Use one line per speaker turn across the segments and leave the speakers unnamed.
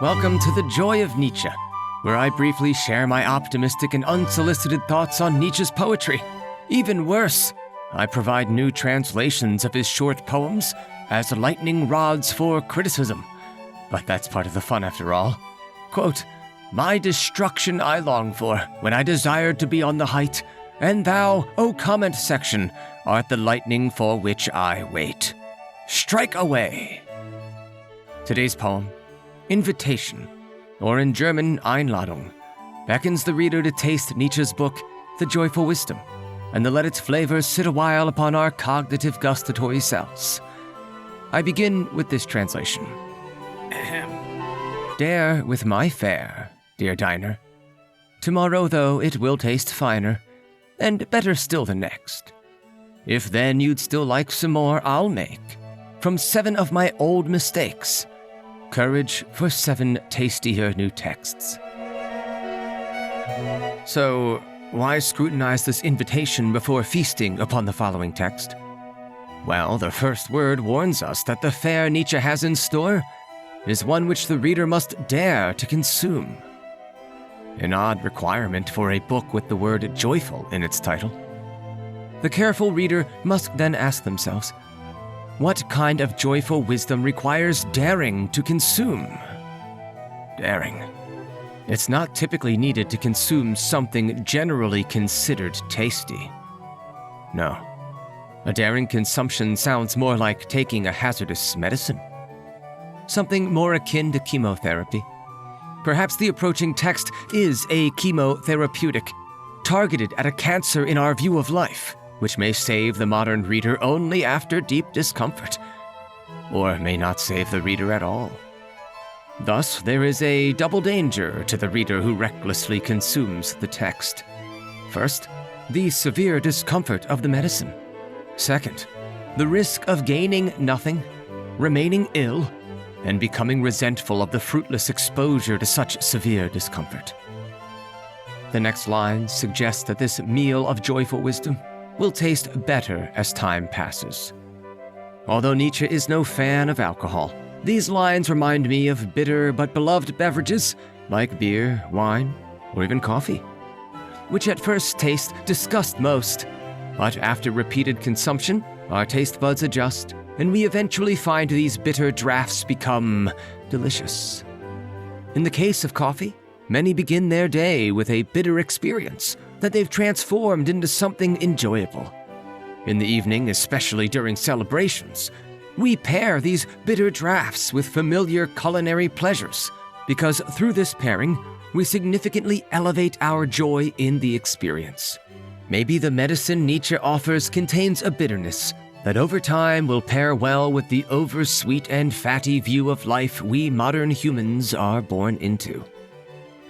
Welcome to the Joy of Nietzsche, where I briefly share my optimistic and unsolicited thoughts on Nietzsche's poetry. Even worse, I provide new translations of his short poems as lightning rods for criticism. But that's part of the fun after all. Quote, "My destruction I long for, when I desired to be on the height, and thou, O comment section, art the lightning for which I wait. Strike away." Today's poem, Invitation, or in German Einladung, beckons the reader to taste Nietzsche's book, The Joyful Wisdom, and to let its flavors sit a while upon our cognitive gustatory cells. I begin with this translation. Dare with my fare, dear diner. Tomorrow, though, it will taste finer, and better still the next. If then you'd still like some more, I'll make, from 7 of my old mistakes, courage for 7 tastier new texts. So, why scrutinize this invitation before feasting upon the following text? Well, the first word warns us that the fare Nietzsche has in store is one which the reader must dare to consume. An odd requirement for a book with the word joyful in its title. The careful reader must then ask themselves, what kind of joyful wisdom requires daring to consume? Daring. It's not typically needed to consume something generally considered tasty. No. A daring consumption sounds more like taking a hazardous medicine. Something more akin to chemotherapy. Perhaps the approaching text is a chemotherapeutic, targeted at a cancer in our view of life, which may save the modern reader only after deep discomfort, or may not save the reader at all. Thus, there is a double danger to the reader who recklessly consumes the text. First, the severe discomfort of the medicine. Second, the risk of gaining nothing, remaining ill, and becoming resentful of the fruitless exposure to such severe discomfort. The next line suggests that this meal of joyful wisdom will taste better as time passes. Although Nietzsche is no fan of alcohol, these lines remind me of bitter but beloved beverages like beer, wine, or even coffee, which at first taste disgust most, but after repeated consumption, our taste buds adjust, and we eventually find these bitter draughts become delicious. In the case of coffee, many begin their day with a bitter experience that they've transformed into something enjoyable. In the evening, especially during celebrations, we pair these bitter draughts with familiar culinary pleasures, because through this pairing, we significantly elevate our joy in the experience. Maybe the medicine Nietzsche offers contains a bitterness that over time will pair well with the oversweet and fatty view of life we modern humans are born into.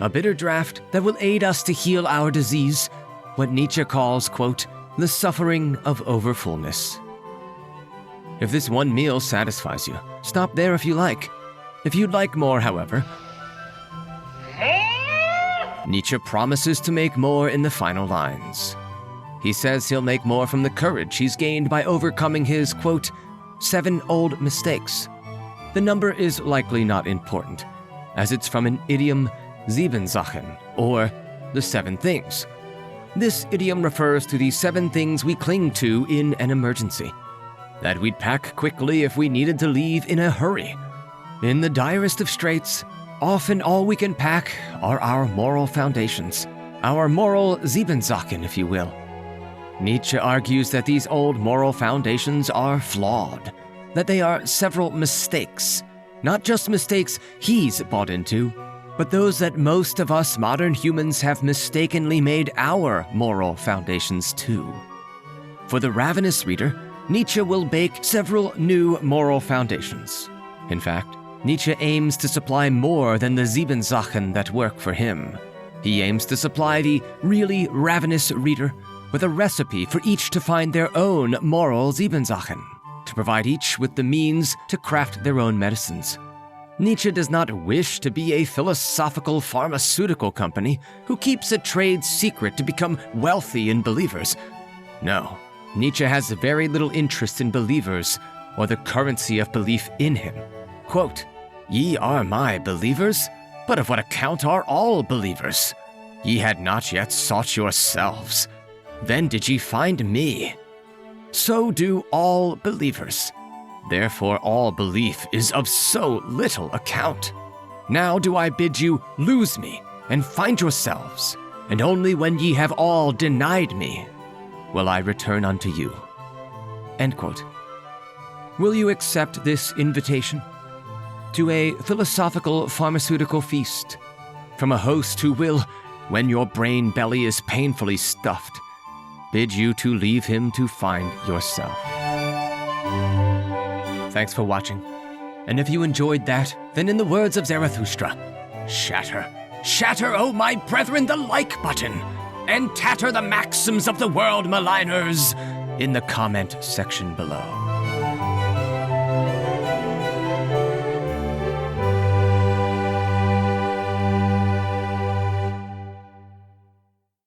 A bitter draught that will aid us to heal our disease, what Nietzsche calls, quote, the suffering of overfullness. If this one meal satisfies you, stop there if you like. If you'd like more, however, Nietzsche promises to make more in the final lines. He says he'll make more from the courage he's gained by overcoming his, quote, 7 old mistakes. The number is likely not important, as it's from an idiom, Sieben Sachen, or the 7 things. This idiom refers to the 7 things we cling to in an emergency, that we'd pack quickly if we needed to leave in a hurry. In the direst of straits, often all we can pack are our moral foundations, our moral Siebensachen, if you will. Nietzsche argues that these old moral foundations are flawed, that they are several mistakes, not just mistakes he's bought into, but those that most of us modern humans have mistakenly made our moral foundations too. For the ravenous reader, Nietzsche will bake several new moral foundations. In fact, Nietzsche aims to supply more than the Siebensachen that work for him. He aims to supply the really ravenous reader with a recipe for each to find their own moral Siebensachen, to provide each with the means to craft their own medicines. Nietzsche does not wish to be a philosophical pharmaceutical company who keeps a trade secret to become wealthy in believers. No, Nietzsche has very little interest in believers or the currency of belief in him. Quote, Ye are my believers, but of what account are all believers? Ye had not yet sought yourselves. Then did ye find me. So do all believers. Therefore all belief is of so little account. Now do I bid you lose me, and find yourselves, and only when ye have all denied me, will I return unto you. End quote. Will you accept this invitation? To a philosophical pharmaceutical feast, from a host who will, when your brain belly is painfully stuffed, bid you to leave him to find yourself. Thanks for watching. And if you enjoyed that, then in the words of Zarathustra, shatter, shatter, O my brethren, the like button, and tatter the maxims of the world maligners in the comment section below.